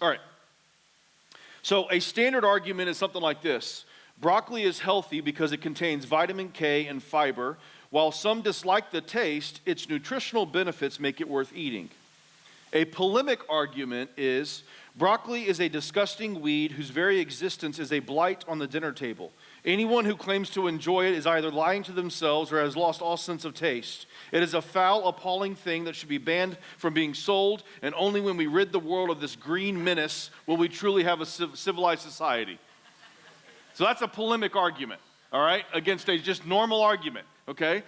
All right. So a standard argument is something like this. Broccoli is healthy because it contains vitamin K and fiber. While some dislike the taste, its nutritional benefits make it worth eating. A polemic argument is broccoli is a disgusting weed whose very existence is a blight on the dinner table. Anyone who claims to enjoy it is either lying to themselves or has lost all sense of taste. It is a foul, appalling thing that should be banned from being sold, and only when we rid the world of this green menace will we truly have a civilized society. So that's a polemic argument, all right, against a just normal argument, okay?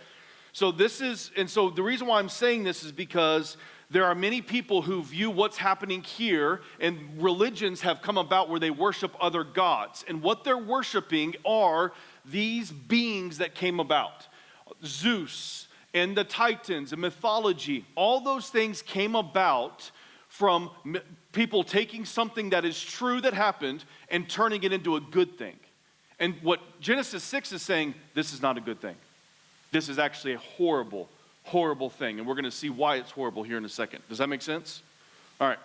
So the reason why I'm saying this is because there are many people who view what's happening here, and religions have come about where they worship other gods. And what they're worshiping are these beings that came about. Zeus and the Titans and mythology, all those things came about from people taking something that is true that happened and turning it into a good thing. And what Genesis 6 is saying, this is not a good thing. This is actually a horrible thing, and we're going to see why it's horrible here in a second. Does that make sense? All right.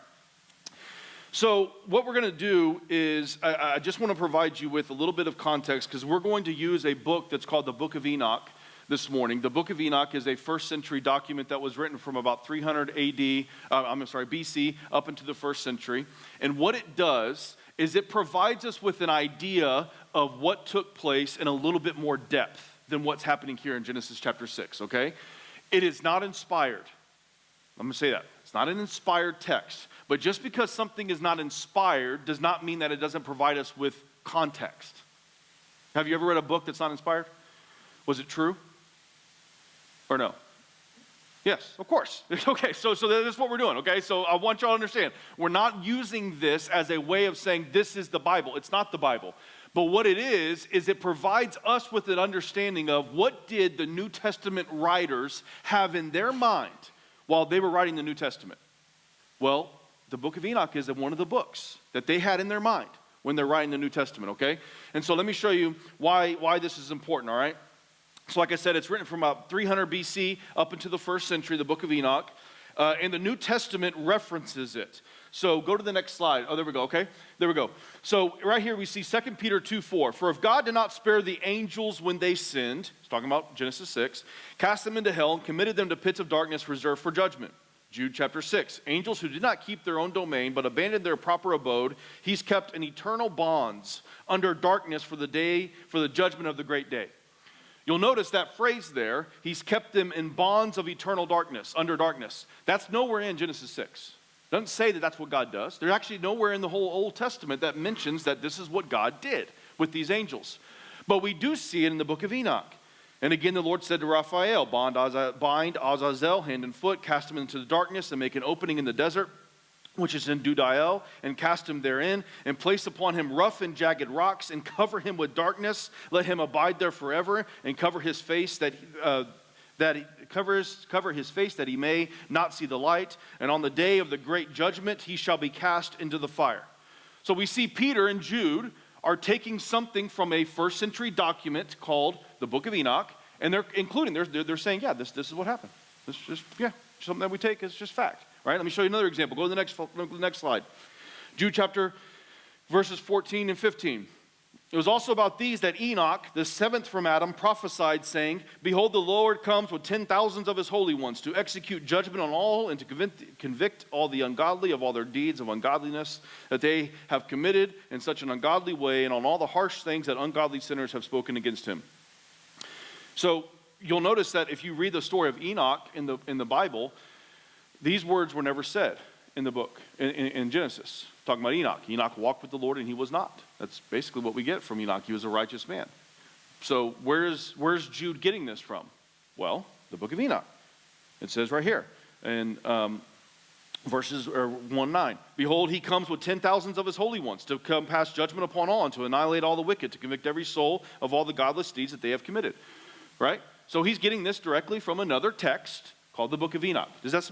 So what we're going to do is I just want to provide you with a little bit of context because we're going to use a book that's called the Book of Enoch this morning. The Book of Enoch is a first century document that was written from about 300 BC up into the first century. And what it does is it provides us with an idea of what took place in a little bit more depth than what's happening here in Genesis chapter 6, okay? It is not inspired. I'm going to say that. It's not an inspired text. But just because something is not inspired does not mean that it doesn't provide us with context. Have you ever read a book that's not inspired? Was it true? Or no? Yes, of course. Okay, so that's what we're doing, okay? So I want y'all to understand. We're not using this as a way of saying this is the Bible. It's not the Bible. But what it is it provides us with an understanding of what did the New Testament writers have in their mind while they were writing the New Testament. Well, the Book of Enoch is one of the books that they had in their mind when they're writing the New Testament, okay? And so let me show you why this is important, all right? So like I said, it's written from about 300 BC up into the first century, the Book of Enoch. And the New Testament references it. So go to the next slide. Oh, there we go, okay? There we go. So right here we see 2 Peter 2:4. For if God did not spare the angels when they sinned, it's talking about Genesis 6, cast them into hell and committed them to pits of darkness reserved for judgment. Jude chapter 6. Angels who did not keep their own domain but abandoned their proper abode, he's kept in eternal bonds under darkness for the judgment of the great day. You'll notice that phrase there, he's kept them in bonds of eternal darkness, under darkness. That's nowhere in Genesis 6. It doesn't say that that's what God does. There's actually nowhere in the whole Old Testament that mentions that this is what God did with these angels. But we do see it in the Book of Enoch. And again, the Lord said to Raphael, bind Azazel hand and foot, cast him into the darkness, and make an opening in the desert, which is in Dudael, and cast him therein, and place upon him rough and jagged rocks, and cover him with darkness. Let him abide there forever, and cover his face that he may not see the light. And on the day of the great judgment, he shall be cast into the fire. So we see Peter and Jude are taking something from a first century document called the Book of Enoch, and they're saying, yeah, this is what happened. This is just, something that we take as just fact. Right? Let me show you another example. Go to the next slide. Jude chapter verses 14 and 15. It was also about these that Enoch, the seventh from Adam, prophesied, saying, behold, the Lord comes with 10,000s of his holy ones to execute judgment on all and to convict all the ungodly of all their deeds of ungodliness that they have committed in such an ungodly way, and on all the harsh things that ungodly sinners have spoken against him. So you'll notice that if you read the story of Enoch in the Bible, these words were never said in the book, in Genesis, talking about Enoch. Enoch walked with the Lord and he was not. That's basically what we get from Enoch. He was a righteous man. So where's Jude getting this from? Well, the Book of Enoch. It says right here in verses 1:9. Behold, he comes with 10,000s of his holy ones to come pass judgment upon all and to annihilate all the wicked, to convict every soul of all the godless deeds that they have committed. Right? So he's getting this directly from another text called the Book of Enoch. Does this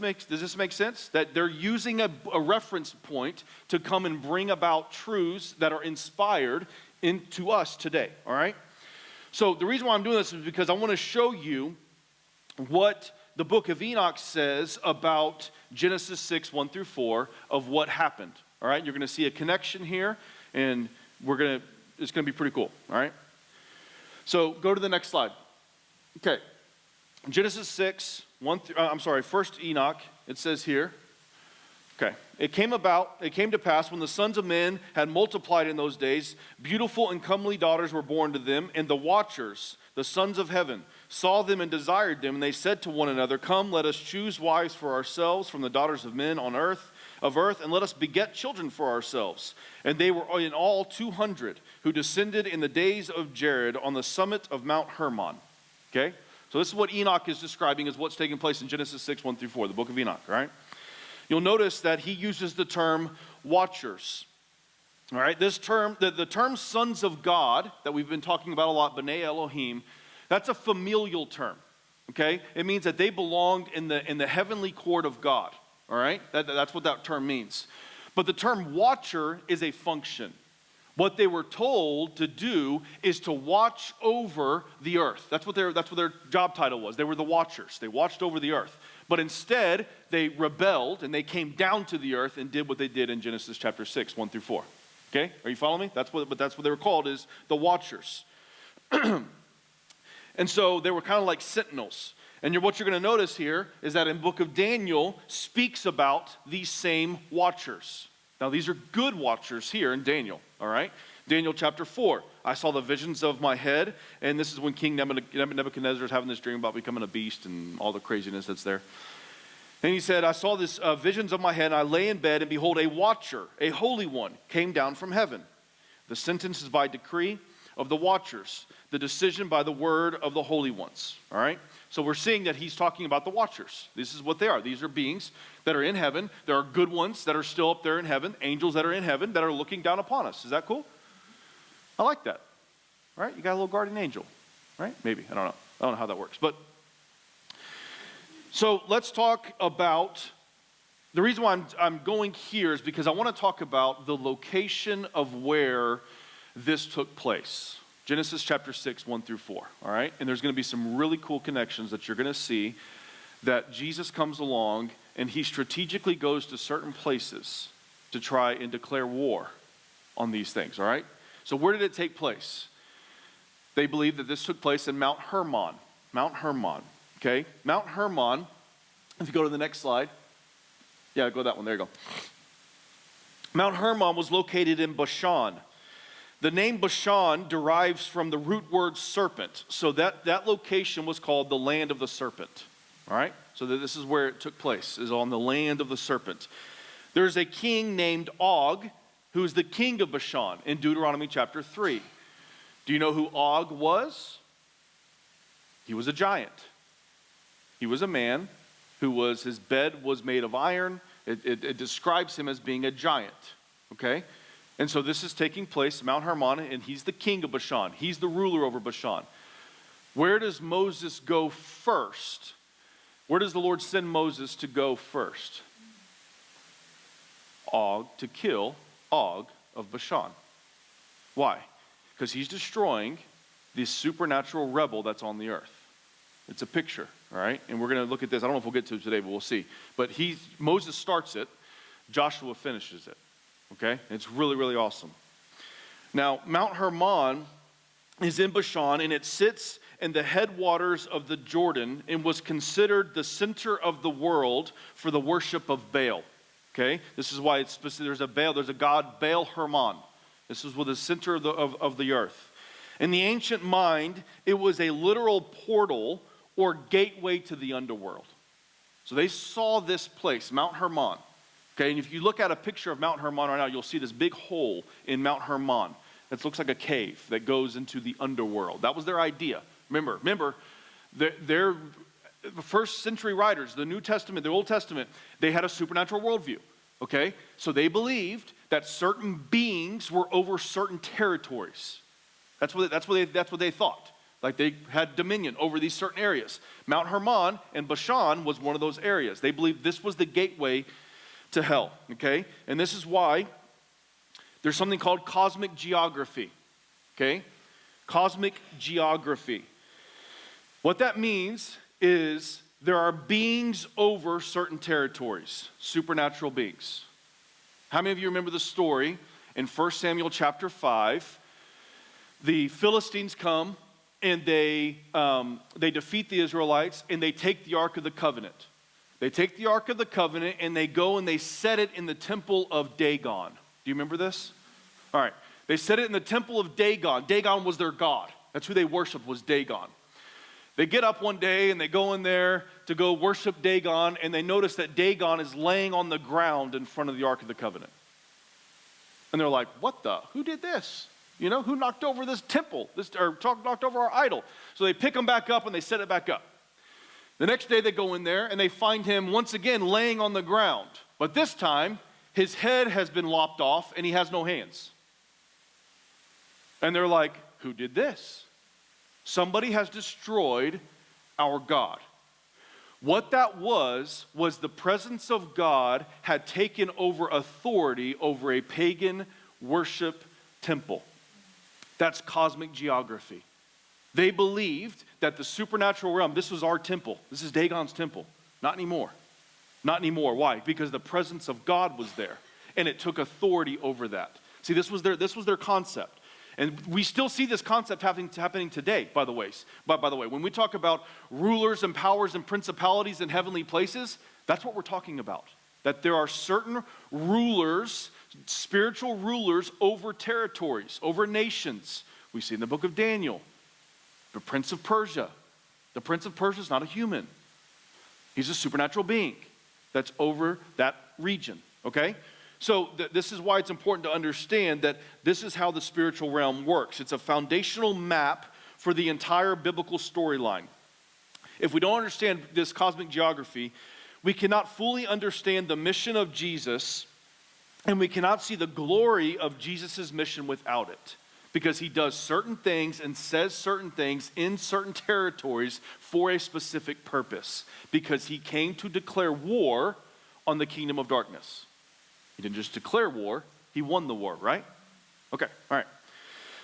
make sense? That they're using a reference point to come and bring about truths that are inspired into us today, all right? So the reason why I'm doing this is because I want to show you what the Book of Enoch says about Genesis 6, 1 through 4 of what happened, All right, you're going to see a connection here, and it's going to be pretty cool. All right. So go to the next slide. Okay, Genesis 6, 1st Enoch. It says here. Okay, it came to pass when the sons of men had multiplied in those days, beautiful and comely daughters were born to them, and the watchers, the sons of heaven, saw them and desired them, and they said to one another, come, let us choose wives for ourselves from the daughters of men of earth, and let us beget children for ourselves. And they were in all 200 who descended in the days of Jared on the summit of Mount Hermon. Okay, so this is what Enoch is describing as what's taking place in Genesis 6, 1 through 4, the book of Enoch, right? You'll notice that he uses the term watchers. All right, this term, the term sons of God that we've been talking about a lot, B'nai Elohim, that's a familial term. Okay, it means that they belonged in the heavenly court of God. All right, that's what that term means. But the term watcher is a function. What they were told to do is to watch over the earth. That's what their job title was. They were the watchers. They watched over the earth. But instead, they rebelled and they came down to the earth and did what they did in Genesis chapter 6, 1 through 4. Okay? Are you following me? That's what they were called, is the watchers. And so they were kind of like sentinels. And what you're going to notice here is that in the book of Daniel speaks about these same watchers. Now, these are good watchers here in Daniel, all right? Daniel chapter 4, I saw the visions of my head, and this is when King Nebuchadnezzar is having this dream about becoming a beast and all the craziness that's there. And he said, I saw this visions of my head, and I lay in bed, and behold, a watcher, a holy one, came down from heaven. The sentence is by decree of the watchers, the decision by the word of the holy ones, all right? So we're seeing that he's talking about the watchers. This is what they are. These are beings that are in heaven. There are good ones that are still up there in heaven, angels that are in heaven that are looking down upon us. Is that cool? I like that. Right? You got a little guardian angel. Right? Maybe. I don't know how that works. But so let's talk about, the reason why I'm going here is because I want to talk about the location of where this took place. Genesis chapter 6, 1 through 4. All right? And there's going to be some really cool connections that you're going to see, that Jesus comes along and he strategically goes to certain places to try and declare war on these things. All right? So where did it take place? They believe that this took place in Mount Hermon. Mount Hermon, okay? Mount Hermon, if you go to the next slide. Yeah, go that one, there you go. Mount Hermon was located in Bashan. The name Bashan derives from the root word serpent. So that location was called the land of the serpent. All right? So this is where it took place, is on the land of the serpent. There's a king named Og, who is the king of Bashan in Deuteronomy chapter 3. Do you know who Og was? He was a giant. He was a man his bed was made of iron. It describes him as being a giant, okay? And so this is taking place at Mount Hermon, and he's the king of Bashan. He's the ruler over Bashan. Where does Moses go first? Where does the Lord send Moses to go first? Og, to kill Og of Bashan. Why? Because he's destroying this supernatural rebel that's on the earth. It's a picture, all right? And we're going to look at this. I don't know if we'll get to it today, but we'll see. But Moses starts it. Joshua finishes it, okay? It's really, really awesome. Now, Mount Hermon is in Bashan, and it sits in the headwaters of the Jordan and was considered the center of the world for the worship of Baal. Okay, this is why it's specific. There's a god, Baal Hermon. This is with the center of the earth. In the ancient mind, it was a literal portal or gateway to the underworld. So they saw this place, Mount Hermon. Okay, and if you look at a picture of Mount Hermon right now, you'll see this big hole in Mount Hermon. It looks like a cave that goes into the underworld. That was their idea. Remember, their first century writers, the New Testament, the Old Testament, they had a supernatural worldview, okay? So they believed that certain beings were over certain territories. That's what they thought. Like they had dominion over these certain areas. Mount Hermon and Bashan was one of those areas. They believed this was the gateway to hell, okay? And this is why there's something called cosmic geography, okay? Cosmic geography. What that means is there are beings over certain territories, supernatural beings. How many of you remember the story in 1 Samuel chapter 5? The Philistines come and they defeat the Israelites and they take the Ark of the Covenant. They take the Ark of the Covenant and they go and they set it in the temple of Dagon. Do you remember this? All right. They set it in the temple of Dagon. Dagon was their god. That's who they worshiped, was Dagon. They get up one day and they go in there to go worship Dagon, and they notice that Dagon is laying on the ground in front of the Ark of the Covenant. And they're like, what the? Who did this? You know, who knocked over this temple? Knocked over our idol? So they pick him back up and they set it back up. The next day they go in there and they find him once again laying on the ground. But this time, his head has been lopped off and he has no hands. And they're like, who did this? Somebody has destroyed our God. What that was the presence of God had taken over authority over a pagan worship temple. That's cosmic geography. They believed that the supernatural realm, this was our temple. This is Dagon's temple. Not anymore. Not anymore. Why? Because the presence of God was there, and it took authority over that. See, this was their concept. And we still see this concept happening today, by the way. But by the way, when we talk about rulers and powers and principalities in heavenly places, that's what we're talking about. That there are certain rulers, spiritual rulers over territories, over nations. We see in the book of Daniel, the Prince of Persia. The Prince of Persia is not a human. He's a supernatural being that's over that region, okay? So this is why it's important to understand that this is how the spiritual realm works. It's a foundational map for the entire biblical storyline. If we don't understand this cosmic geography, we cannot fully understand the mission of Jesus, and we cannot see the glory of Jesus' mission without it. Because he does certain things and says certain things in certain territories for a specific purpose. Because he came to declare war on the kingdom of darkness. He didn't just declare war, he won the war, right? Okay, all right.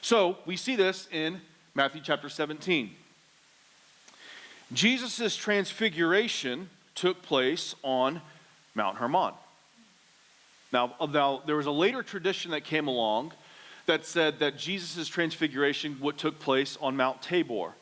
So we see this in Matthew chapter 17. Jesus' transfiguration took place on Mount Hermon. Now, there was a later tradition that came along that said that Jesus' transfiguration took place on Mount Tabor.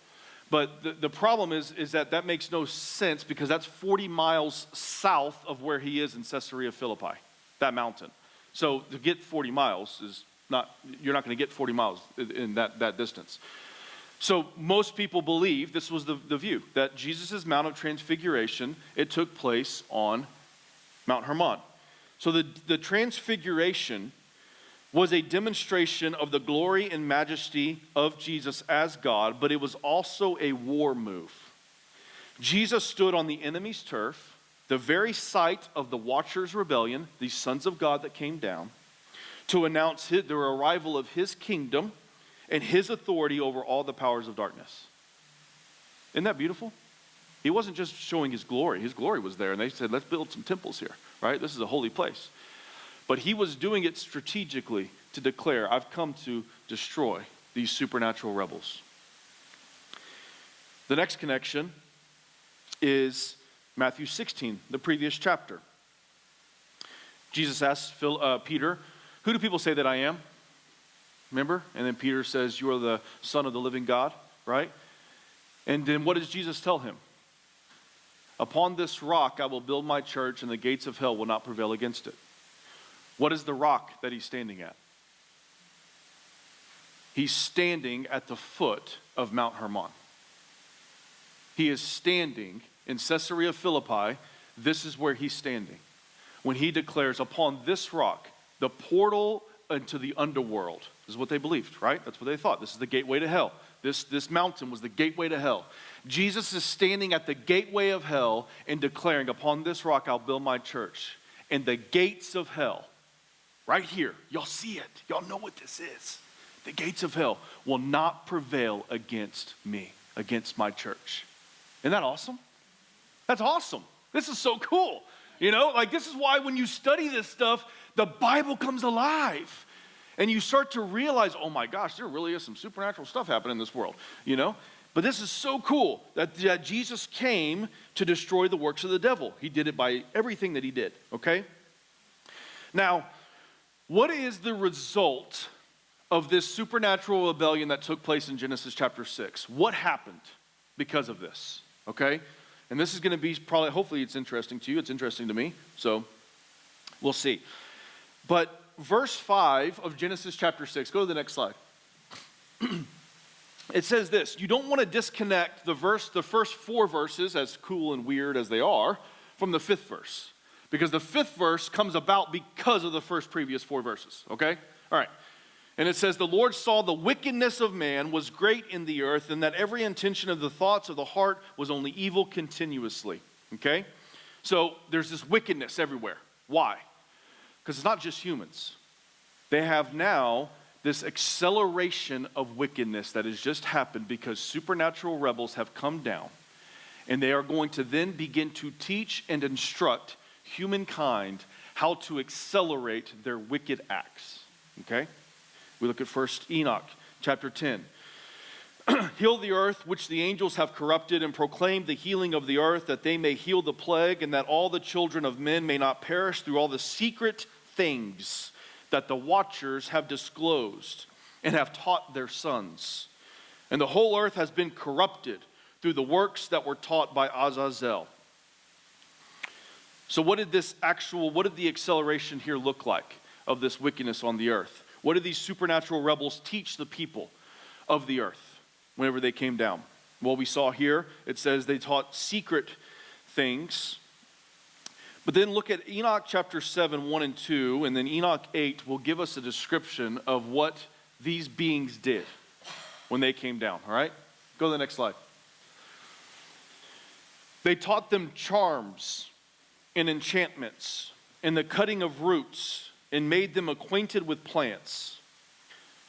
But the problem is that makes no sense because that's 40 miles south of where he is in Caesarea Philippi. That mountain. So to get 40 miles is not, you're not going to get 40 miles in that distance. So most people believe, this was the view, that Jesus' Mount of Transfiguration, it took place on Mount Hermon. So the Transfiguration was a demonstration of the glory and majesty of Jesus as God, but it was also a war move. Jesus stood on the enemy's turf, the very site of the Watchers' rebellion, these sons of God that came down, to announce the arrival of his kingdom and his authority over all the powers of darkness. Isn't that beautiful? He wasn't just showing his glory. His glory was there, and they said, let's build some temples here, right? This is a holy place. But he was doing it strategically to declare, I've come to destroy these supernatural rebels. The next connection is Matthew 16, the previous chapter. Jesus asked Peter, who do people say that I am? Remember? And then Peter says, you are the Son of the living God, right? And then what does Jesus tell him? Upon this rock I will build my church, and the gates of hell will not prevail against it. What is the rock that he's standing at? He's standing at the foot of Mount Hermon. He is standing in Caesarea Philippi. This is where he's standing. When he declares, upon this rock, the portal into the underworld. This is what they believed, right? That's what they thought. This is the gateway to hell. This mountain was the gateway to hell. Jesus is standing at the gateway of hell and declaring, upon this rock I'll build my church. And the gates of hell, right here, y'all see it. Y'all know what this is. The gates of hell will not prevail against me, against my church. Isn't that awesome? That's awesome. This is so cool. You know, like this is why when you study this stuff, the Bible comes alive. And you start to realize, oh my gosh, there really is some supernatural stuff happening in this world, you know? But this is so cool that Jesus came to destroy the works of the devil. He did it by everything that he did, okay? Now, What is the result of this supernatural rebellion that took place in Genesis chapter 6? What happened because of this? Okay? And this is going to be probably, hopefully it's interesting to you. It's interesting to me. So we'll see. But verse 5 of Genesis chapter 6, go to the next slide. It says this: you don't want to disconnect the first 4 verses, as cool and weird as they are, from the 5th verse. Because the 5th verse comes about because of the previous 4 verses. Okay? All right. And it says, the Lord saw the wickedness of man was great in the earth, and that every intention of the thoughts of the heart was only evil continuously. Okay? So there's this wickedness everywhere. Why? Because it's not just humans. They have now this acceleration of wickedness that has just happened because supernatural rebels have come down, and they are going to then begin to teach and instruct humankind how to accelerate their wicked acts. Okay? We look at first Enoch chapter 10. Heal the earth which the angels have corrupted, and proclaim the healing of the earth, that they may heal the plague, and that all the children of men may not perish through all the secret things that the watchers have disclosed and have taught their sons. And the whole earth has been corrupted through the works that were taught by Azazel. So what did the acceleration here look like of this wickedness on the earth? What did these supernatural rebels teach the people of the earth whenever they came down? Well, we saw here, it says they taught secret things. But then look at Enoch chapter 7, 1 and 2, and then Enoch 8 will give us a description of what these beings did when they came down, all right? Go to the next slide. They taught them charms and enchantments and the cutting of roots, and made them acquainted with plants.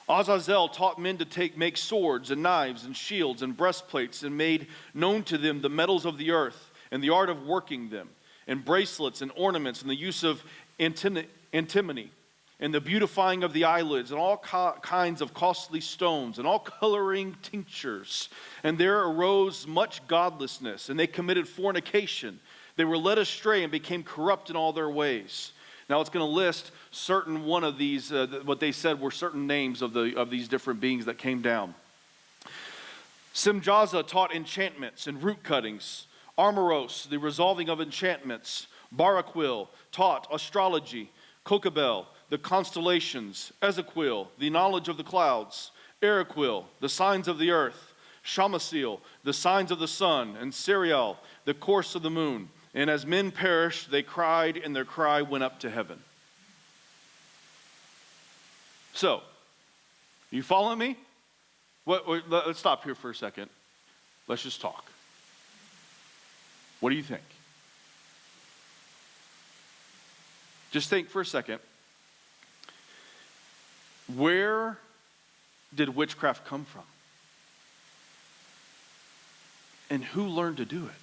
Azazel taught men to make swords and knives and shields and breastplates, and made known to them the metals of the earth and the art of working them, and bracelets and ornaments, and the use of antimony, and the beautifying of the eyelids, and all kinds of costly stones, and all coloring tinctures. And there arose much godlessness, and they committed fornication. They were led astray and became corrupt in all their ways. Now it's going to list certain one of these, what they said were certain names of these different beings that came down. Simjaza taught enchantments and root cuttings. Armoros, the resolving of enchantments. Baraquil taught astrology. Kokabel, the constellations. Ezequiel, the knowledge of the clouds. Eriquil, the signs of the earth. Shamasil, the signs of the sun. And Serial, the course of the moon. And as men perished, they cried, and their cry went up to heaven. So, you following me? Let's stop here for a second. Let's just talk. What do you think? Just think for a second. Where did witchcraft come from? And who learned to do it?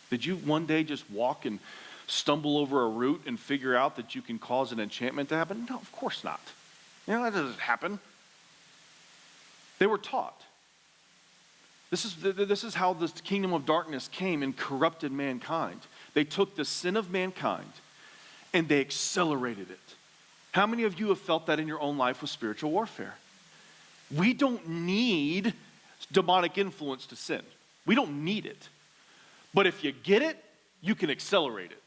Did you one day just walk and stumble over a root and figure out that you can cause an enchantment to happen? No, of course not. That doesn't happen. They were taught. This is how the kingdom of darkness came and corrupted mankind. They took the sin of mankind and they accelerated it. How many of you have felt that in your own life with spiritual warfare? We don't need demonic influence to sin. We don't need it. But if you get it, you can accelerate it,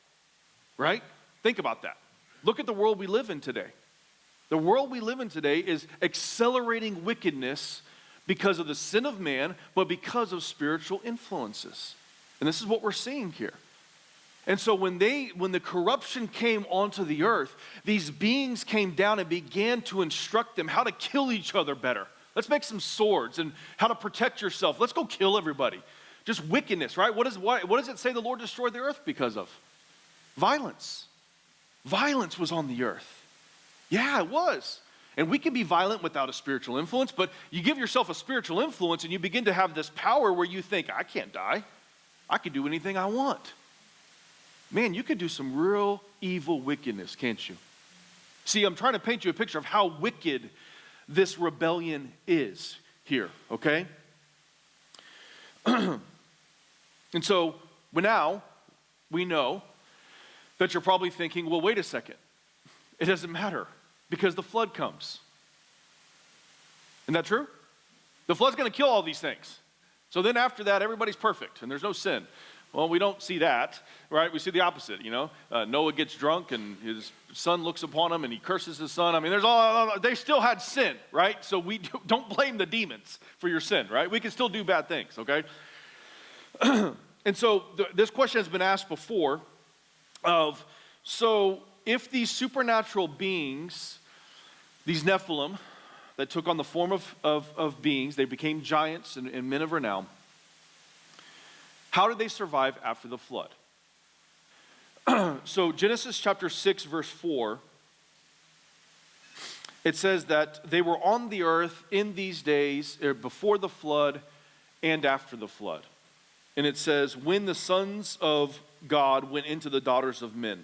right? Think about that. Look at the world we live in today. The world we live in today is accelerating wickedness because of the sin of man, but because of spiritual influences. And this is what we're seeing here. And so when the corruption came onto the earth, these beings came down and began to instruct them how to kill each other better. Let's make some swords and how to protect yourself. Let's go kill everybody. Just wickedness, right? What does it say the Lord destroyed the earth because of? Violence. Violence was on the earth. Yeah, it was. And we can be violent without a spiritual influence, but you give yourself a spiritual influence and you begin to have this power where you think, I can't die. I can do anything I want. Man, you could do some real evil wickedness, can't you? See, I'm trying to paint you a picture of how wicked this rebellion is here, okay? And so now we know that you're probably thinking, well, wait a second. it doesn't matter because the flood comes. Isn't that true? The flood's going to kill all these things. So then after that, everybody's perfect and there's no sin. Well, we don't see that, right? We see the opposite, Noah gets drunk and his son looks upon him and he curses his son. I mean, they still had sin, right? So we don't blame the demons for your sin, right? We can still do bad things, okay? And so this question has been asked before so if these supernatural beings, these Nephilim that took on the form of beings, they became giants and men of renown, how did they survive after the flood? So Genesis chapter 6, verse 4, it says that they were on the earth in these days, before the flood and after the flood. And it says, when the sons of God went into the daughters of men.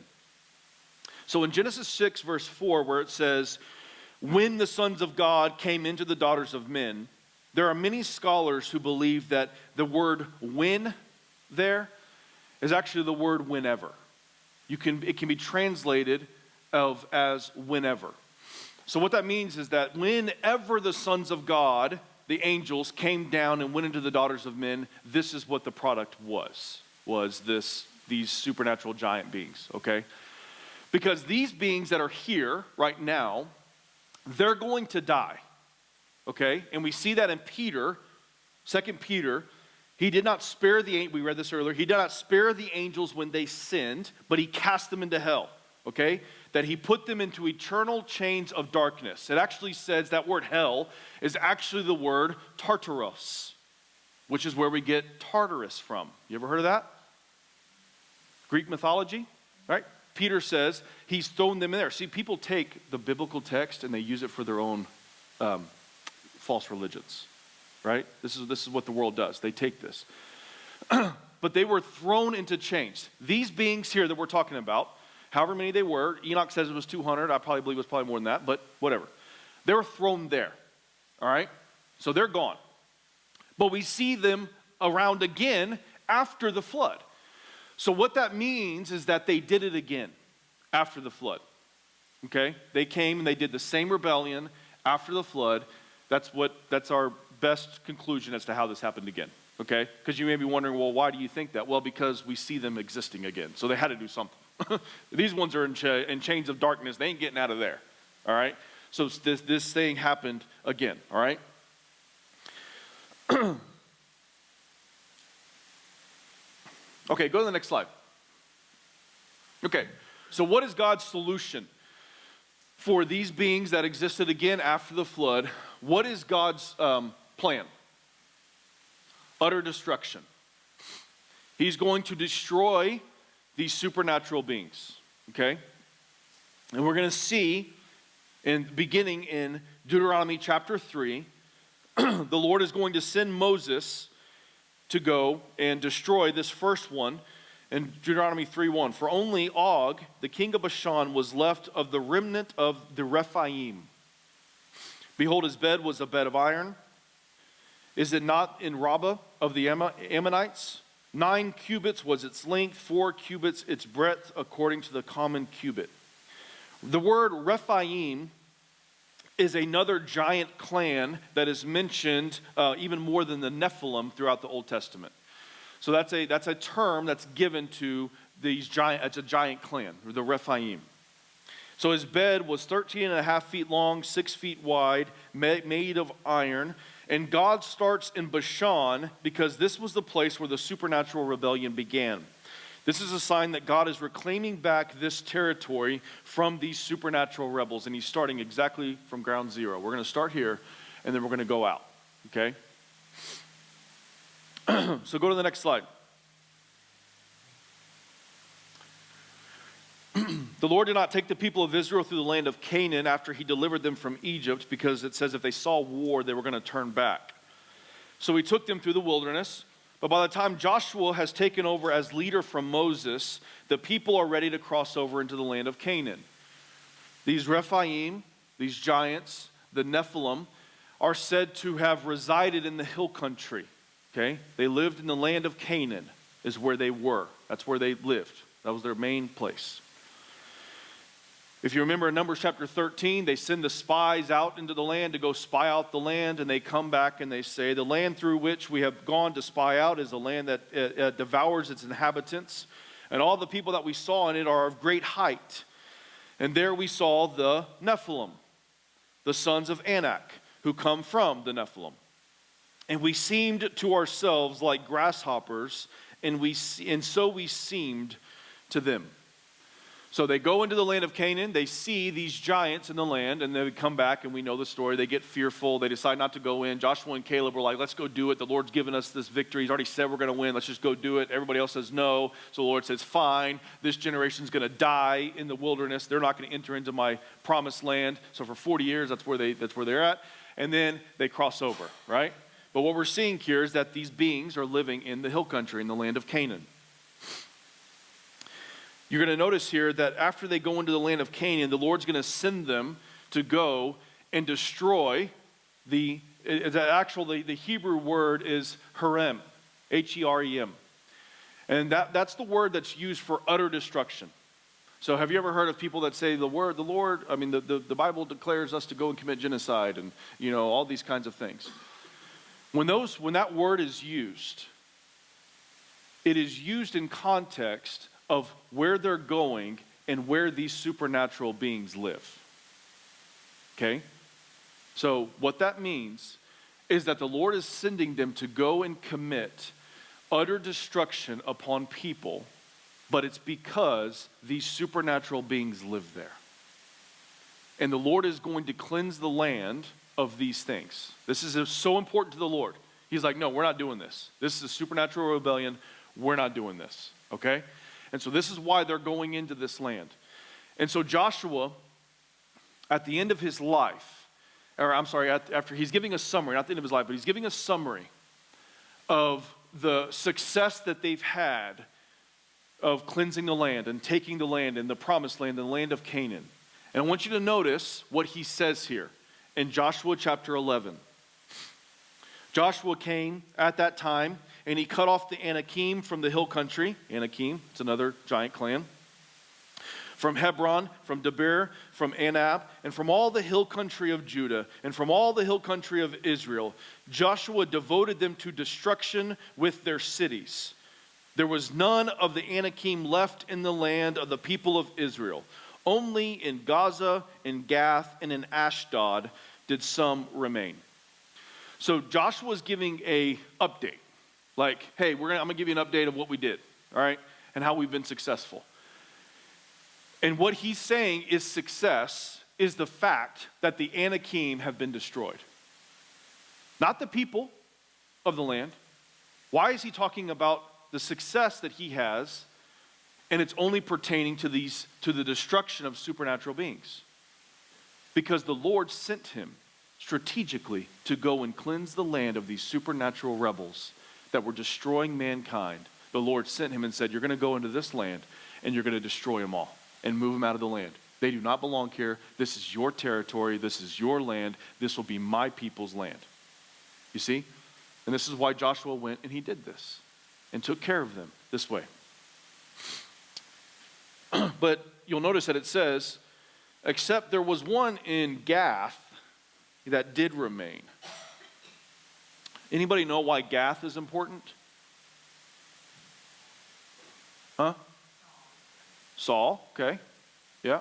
So in Genesis 6, verse 4, where it says, when the sons of God came into the daughters of men, there are many scholars who believe that the word when there is actually the word whenever. It can be translated as whenever. So what that means is that whenever the sons of God, the angels, came down and went into the daughters of men, this is what the product was these supernatural giant beings, okay? Because these beings that are here right now, they're going to die, okay? And we see that in Peter, 2 Peter. He did not spare we read this earlier, he did not spare the angels when they sinned, but he cast them into hell, okay? That he put them into eternal chains of darkness. It actually says that word hell is actually the word Tartaros, which is where we get Tartarus from. You ever heard of that? Greek mythology, right? Peter says he's thrown them in there. See, people take the biblical text and they use it for their own false religions. Right? This is what the world does. They take this. But they were thrown into chains. These beings here that we're talking about, however many they were, Enoch says it was 200. I probably believe it was probably more than that, but whatever. They were thrown there. All right? So they're gone. But we see them around again after the flood. So what that means is that they did it again after the flood. Okay? They came and they did the same rebellion after the flood. That's our best conclusion as to how this happened again, okay? Because you may be wondering, well, why do you think that? Well, because we see them existing again, so they had to do something. These ones are in chains of darkness. They ain't getting out of there, all right? So this thing happened again, all right? Okay, go to the next slide. Okay, so what is God's solution for these beings that existed again after the flood? What is God's plan? Utter destruction. He's going to destroy these supernatural beings, okay? And we're going to see, beginning in Deuteronomy chapter 3, the Lord is going to send Moses to go and destroy this first one in Deuteronomy 3:1. For only Og, the king of Bashan, was left of the remnant of the Rephaim. Behold, his bed was a bed of iron. Is it not in Rabbah of the Ammonites? 9 cubits was its length, 4 cubits its breadth, according to the common cubit. The word Rephaim is another giant clan that is mentioned even more than the Nephilim throughout the Old Testament. So that's a term that's given to these giant. It's a giant clan, the Rephaim. So his bed was 13.5 feet long, 6 feet wide, made of iron. And God starts in Bashan because this was the place where the supernatural rebellion began. This is a sign that God is reclaiming back this territory from these supernatural rebels. And he's starting exactly from ground zero. We're going to start here, and then we're going to go out. Okay? So go to the next slide. The Lord did not take the people of Israel through the land of Canaan after he delivered them from Egypt, because it says if they saw war, they were going to turn back. So he took them through the wilderness. But by the time Joshua has taken over as leader from Moses, the people are ready to cross over into the land of Canaan. These Rephaim, these giants, the Nephilim, are said to have resided in the hill country. Okay? They lived in the land of Canaan is where they were. That's where they lived. That was their main place. If you remember in Numbers chapter 13, they send the spies out into the land to go spy out the land, and they come back and they say, the land through which we have gone to spy out is a land that devours its inhabitants, and all the people that we saw in it are of great height. And there we saw the Nephilim, the sons of Anak, who come from the Nephilim. And we seemed to ourselves like grasshoppers, and so we seemed to them. So they go into the land of Canaan, they see these giants in the land, and they come back, and we know the story. They get fearful, they decide not to go in. Joshua and Caleb were like, let's go do it. The Lord's given us this victory. He's already said we're going to win. Let's just go do it. Everybody else says no. So the Lord says, fine, this generation's going to die in the wilderness. They're not going to enter into my promised land. So for 40 years, that's where they're at. And then they cross over, right? But what we're seeing here is that these beings are living in the hill country, in the land of Canaan. You're going to notice here that after they go into the land of Canaan, the Lord's going to send them to go and destroy the Hebrew word is herem, H-E-R-E-M. And that's the word that's used for utter destruction. So have you ever heard of people that say the Bible declares us to go and commit genocide and, all these kinds of things. When that word is used, it is used in context of where they're going and where these supernatural beings live. Okay? So what that means is that the Lord is sending them to go and commit utter destruction upon people, but it's because these supernatural beings live there. And the Lord is going to cleanse the land of these things. This is so important to the Lord. He's like, no, we're not doing this. This is a supernatural rebellion. We're not doing this. Okay? And so this is why they're going into this land. And so Joshua, at the end of his life, after he's giving a summary, not the end of his life, but he's giving a summary of the success that they've had of cleansing the land and taking the land and the promised land, the land of Canaan. And I want you to notice what he says here in Joshua chapter 11. Joshua came at that time, and he cut off the Anakim from the hill country. Anakim, it's another giant clan. From Hebron, from Debir, from Anab, and from all the hill country of Judah, and from all the hill country of Israel. Joshua devoted them to destruction with their cities. There was none of the Anakim left in the land of the people of Israel. Only in Gaza, in Gath, and in Ashdod did some remain. So Joshua's giving a update. Like, hey, I'm going to give you an update of what we did, all right, and how we've been successful. And what he's saying is success is the fact that the Anakim have been destroyed. Not the people of the land. Why is he talking about the success that he has, and it's only pertaining to the destruction of supernatural beings? Because the Lord sent him strategically to go and cleanse the land of these supernatural rebels that were destroying mankind. The Lord sent him and said, you're going to go into this land and you're going to destroy them all and move them out of the land. They do not belong here. This is your territory. This is your land. This will be my people's land. You see? And this is why Joshua went and he did this and took care of them this way. But you'll notice that it says, except there was one in Gath that did remain. Anybody know why Gath is important? Huh? Saul, okay. Yeah.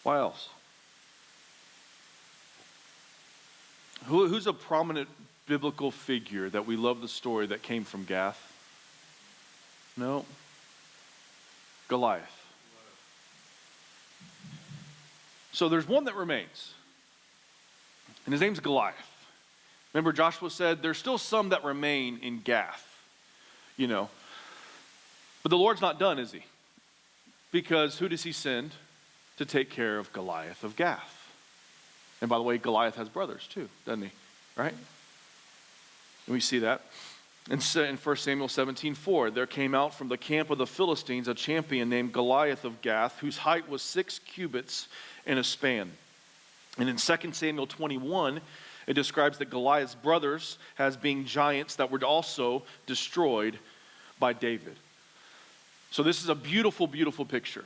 Why else? Who's a prominent biblical figure that we love the story that came from Gath? No. Goliath. So there's one that remains, and his name's Goliath. Remember, Joshua said there's still some that remain in Gath, But the Lord's not done, is he? Because who does he send to take care of Goliath of Gath? And by the way, Goliath has brothers too, doesn't he? Right? And we see that. In 1 Samuel 17:4, there came out from the camp of the Philistines a champion named Goliath of Gath, whose height was 6 cubits and a span. And in 2 Samuel 21, it describes that Goliath's brothers as being giants that were also destroyed by David. So this is a beautiful, beautiful picture.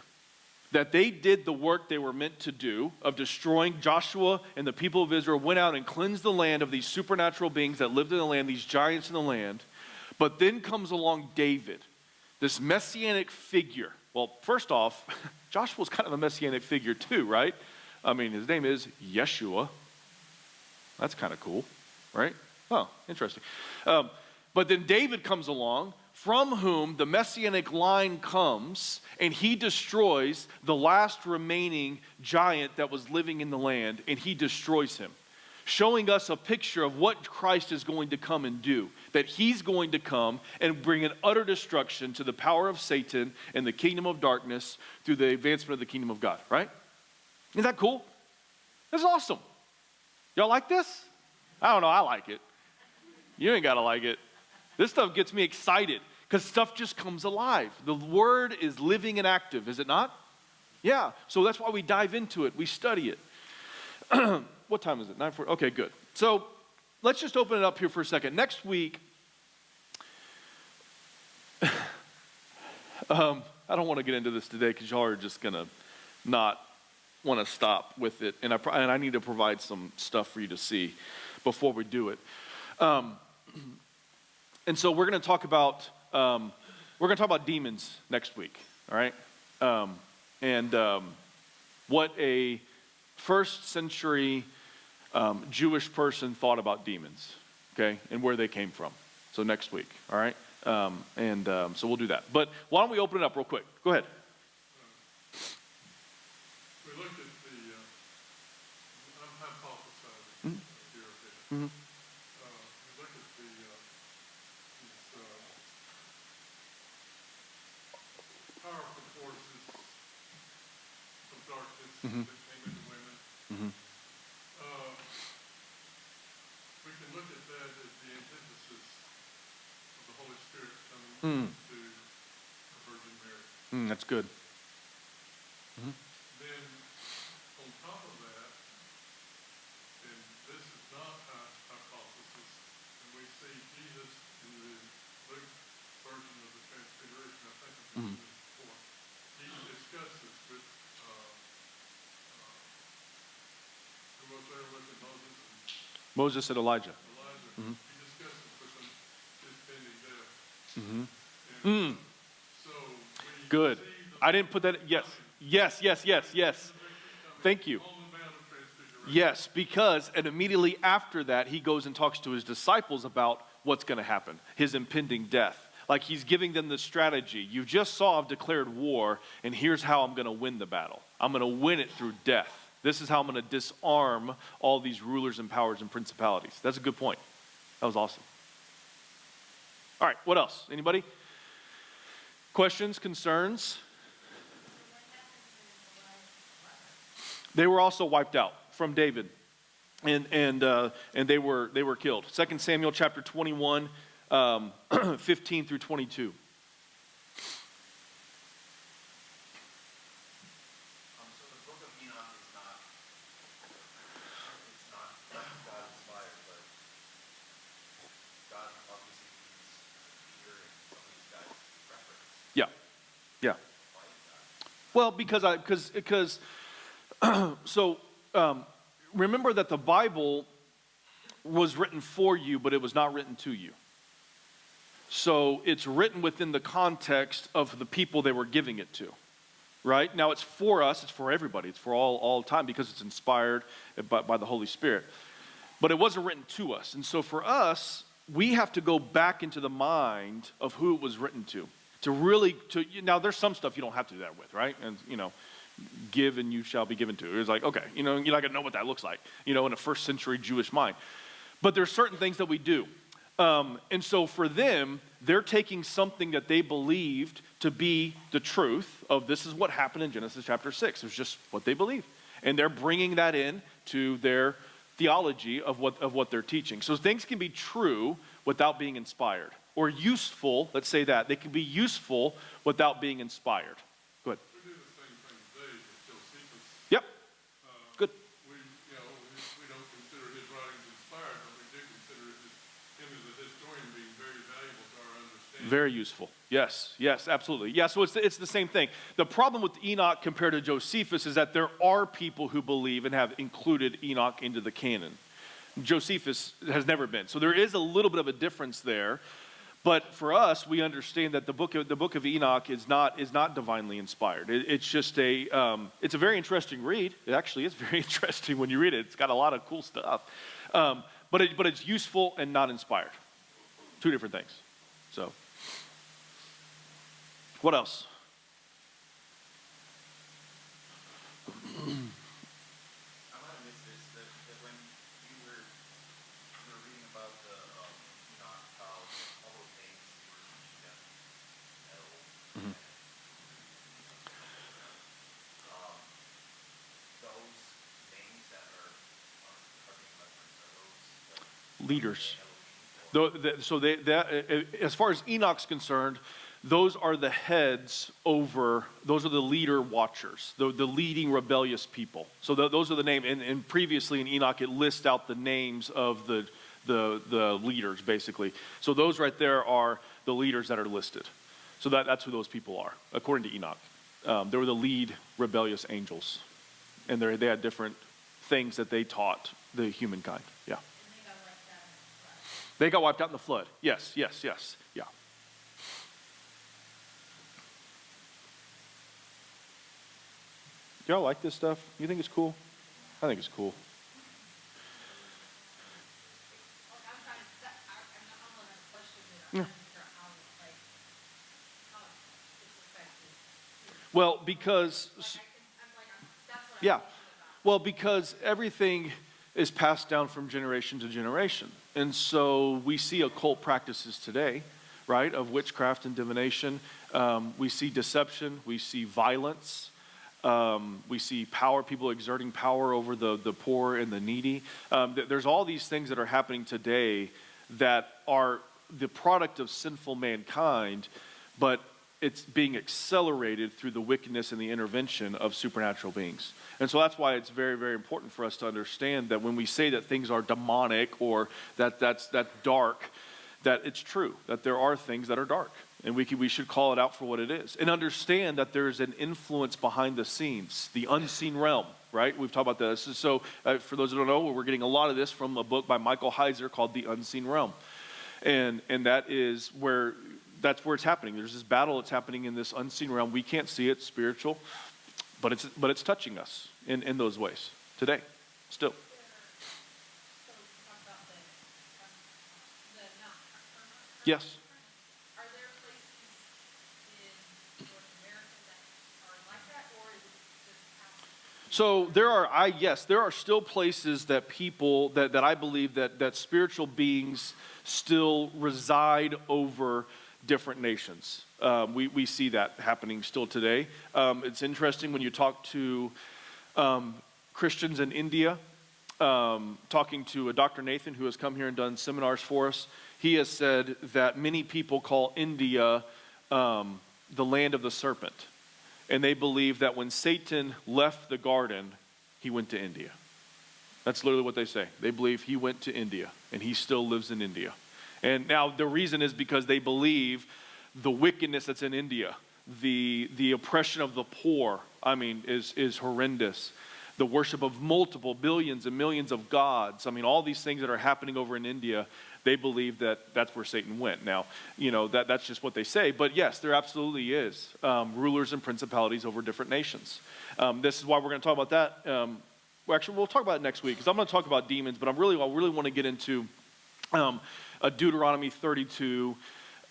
that they did the work they were meant to do of destroying. Joshua and the people of Israel went out and cleansed the land of these supernatural beings that lived in the land, these giants in the land. But then comes along David, this messianic figure. Well, first off, Joshua's kind of a messianic figure too, right? I mean, his name is Yeshua. That's kind of cool, right? Oh, interesting. But then David comes along, from whom the messianic line comes, and he destroys the last remaining giant that was living in the land, and he destroys him, showing us a picture of what Christ is going to come and do, that he's going to come and bring an utter destruction to the power of Satan and the kingdom of darkness through the advancement of the kingdom of God, right? Isn't that cool? That's awesome. Y'all like this? I don't know, I like it. You ain't got to like it. This stuff gets me excited because stuff just comes alive. The word is living and active, is it not? Yeah, so that's why we dive into it. We study it. What time is it? 9:40? Okay, good. So let's just open it up here for a second. Next week, I don't want to get into this today because y'all are just going to not want to stop with it. And I need to provide some stuff for you to see before we do it. And so we're going to talk about demons next week, all right? What a first century Jewish person thought about demons, okay, and where they came from. So next week, all right? So we'll do that. But why don't we open it up real quick? Go ahead. We looked at the, I'm hypothesizing here a bit. Mm-hmm. We looked at these powerful forces of darkness Mm-hmm. that came into women. Mm-hmm. We can look at that as the antithesis of the Holy Spirit coming to the Virgin Mary. That's good. Mm-hmm. Then, on top of that, and this is not a hypothesis, and we see Jesus in the Luke version of the Transfiguration, I think I've mentioned this before. He discusses with who was there with him, Moses and Elijah. Elijah. Mm-hmm. He discusses with him his pending death. Mm-hmm. And so we Good. see I didn't put that. Yes. Thank you. on the Mount of Transfiguration. Yes, because and immediately after that, he goes and talks to his disciples about what's going to happen, his impending death. Like he's giving them the strategy. You just saw I've declared war, and here's how I'm going to win the battle. I'm going to win it through death. This is how I'm going to disarm all these rulers and powers and principalities. That's a good point. That was awesome. All right, what else? Anybody? Questions, concerns? They were also wiped out from David, and they were killed. 2 Samuel chapter 21, 15 through 22. So the book of Enoch is not, it's not God inspired, but God obviously uses Peter and some of these guys reference. Yeah. Why is that? Well, because remember that the Bible was written for you, but it was not written to you. So it's written within the context of the people they were giving it to, right? Now it's for us, it's for everybody, it's for all time because it's inspired by the Holy Spirit. But it wasn't written to us. And so for us, we have to go back into the mind of who it was written to now there's some stuff you don't have to do that with, right? And, give and you shall be given to. It's like, okay, you're not going to know what that looks like, in a first century Jewish mind. But there's certain things that we do. And so for them, they're taking something that they believed to be the truth of this is what happened in Genesis chapter 6. It was just what they believed. And they're bringing that in to their theology of what they're teaching. So things can be true without being inspired. Or useful, let's say that. They can be useful without being inspired. Go ahead. We do the same thing today with Josephus. Yep. Good. We don't consider his writings inspired, but we do consider him as a historian being very valuable to our understanding Very useful. Yes, yes, absolutely. Yeah, so it's the same thing. The problem with Enoch compared to Josephus is that there are people who believe and have included Enoch into the canon. Josephus has never been. So there is a little bit of a difference there. But for us, we understand that the book of Enoch is not divinely inspired. It's just it's a very interesting read. It actually is very interesting when you read it. It's got a lot of cool stuff. But it's useful and not inspired. Two different things. So, what else? I might have missed this, that when you were reading about the Enoch, how all those names you were teaching them metal, those names that are being referenced, are those like Leaders. Elohim or So as far as Enoch's concerned, those are the heads over, those are the leader watchers, the leading rebellious people. So those are the name, and previously in Enoch it lists out the names of the leaders, basically. So those right there are the leaders that are listed. So that's who those people are, according to Enoch. They were the lead rebellious angels, and they had different things that they taught the humankind. Yeah. They got wiped out in the flood. Yes, yes, yes. Yeah. Y'all like this stuff? You think it's cool? I think it's cool. Yeah. Well, because yeah. Well, because everything is passed down from generation to generation. And so we see occult practices today, right, of witchcraft and divination. We see deception. We see violence. We see power, people exerting power over the poor and the needy. There's all these things that are happening today that are the product of sinful mankind, but it's being accelerated through the wickedness and the intervention of supernatural beings. And so that's why it's very, very important for us to understand that when we say that things are demonic or that's dark, that it's true, that there are things that are dark. And we should call it out for what it is. And understand that there's an influence behind the scenes, the unseen realm, right? We've talked about this. So for those who don't know, we're getting a lot of this from a book by Michael Heiser called The Unseen Realm. And that's where it's happening. There's this battle that's happening in this unseen realm. We can't see it, spiritual, but it's touching us in those ways today, still. Yes. Are there places in North America that are like that, or is it just So there are still places that people that I believe that spiritual beings still reside over different nations. We see that happening still today. It's interesting when you talk to Christians in India, talking to a Dr. Nathan who has come here and done seminars for us. He has said that many people call India the land of the serpent. And they believe that when Satan left the garden, he went to India. That's literally what they say. They believe he went to India, and he still lives in India. And now the reason is because they believe the wickedness that's in India, the oppression of the poor, is horrendous. The worship of multiple billions and millions of gods. All these things that are happening over in India, they believe that that's where Satan went. Now, that's just what they say. But yes, there absolutely is rulers and principalities over different nations. This is why we're going to talk about that. We'll talk about it next week because I'm going to talk about demons. But I really want to get into a Deuteronomy 32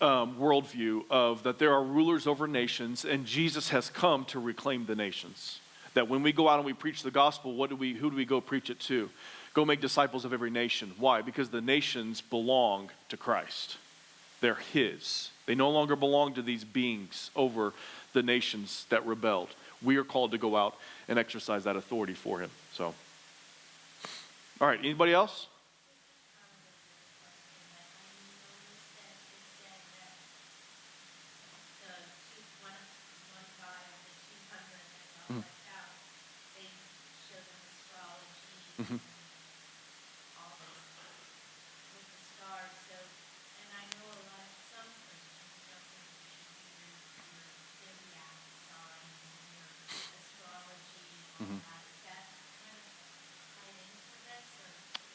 worldview of that there are rulers over nations, and Jesus has come to reclaim the nations. That when we go out and we preach the gospel, who do we go preach it to? Go make disciples of every nation. Why? Because the nations belong to Christ. They're his. They no longer belong to these beings over the nations that rebelled. We are called to go out and exercise that authority for him. So, all right, anybody else? Mm-hmm. all this with the stars. So, and I know some Christians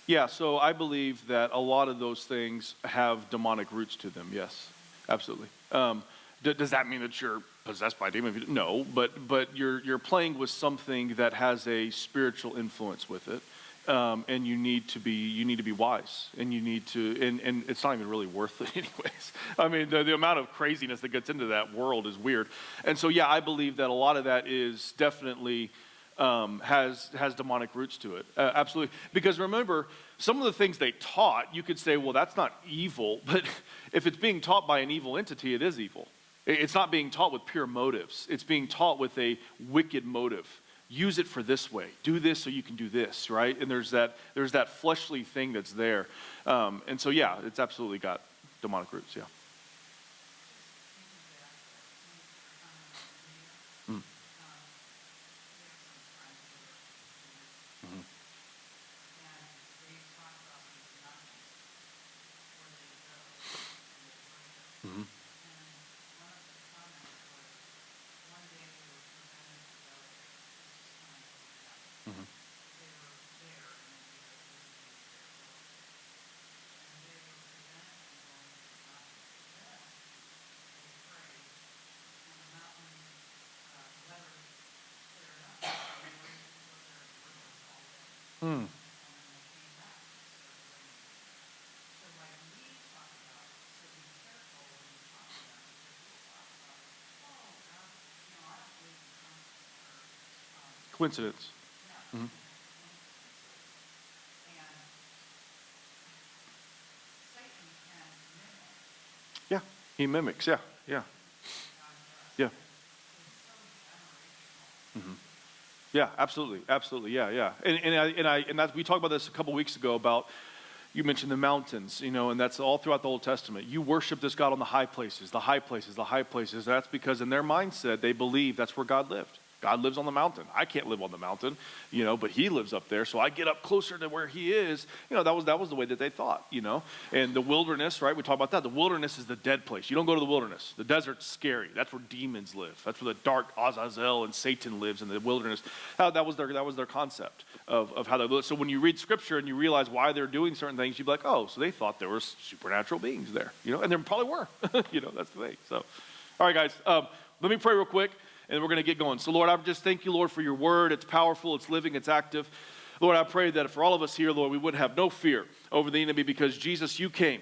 Yeah, so I believe that a lot of those things have demonic roots to them. Yes, absolutely. Does that mean that you're possessed by a demon? No, but you're playing with something that has a spiritual influence with it, and you need to be wise, and you need to, and it's not even really worth it anyways. I mean, the amount of craziness that gets into that world is weird, and so yeah, I believe that a lot of that is definitely. Has demonic roots to it. Absolutely. Because remember, some of the things they taught, you could say, well, that's not evil. But if it's being taught by an evil entity, it is evil. It's not being taught with pure motives. It's being taught with a wicked motive. Use it for this way. Do this so you can do this, right? And there's that fleshly thing that's there. And so, yeah, it's absolutely got demonic roots, yeah. Mm. Mhm. Mhm. Mhm. Hmm. Coincidence. Mhm. Yeah, he mimics. Yeah, yeah, yeah. Hmm. Yeah, absolutely, absolutely. Yeah, yeah. And that we talked about this a couple weeks ago about you mentioned the mountains, and that's all throughout the Old Testament. You worship this God on the high places, the high places, the high places. That's because in their mindset they believe that's where God lived. God lives on the mountain. I can't live on the mountain, but he lives up there, so I get up closer to where he is. That was the way that they thought, And the wilderness, right? We talk about that. The wilderness is the dead place. You don't go to the wilderness. The desert's scary. That's where demons live. That's where the dark Azazel and Satan lives in the wilderness. That was their concept of how they live. So when you read scripture and you realize why they're doing certain things, you'd be like, oh, so they thought there were supernatural beings there, and there probably were. That's the thing. So, all right, guys, let me pray real quick. And we're going to get going. So, Lord, I just thank you, Lord, for your word. It's powerful, it's living, it's active. Lord, I pray that for all of us here, Lord, we would have no fear over the enemy because, Jesus, you came.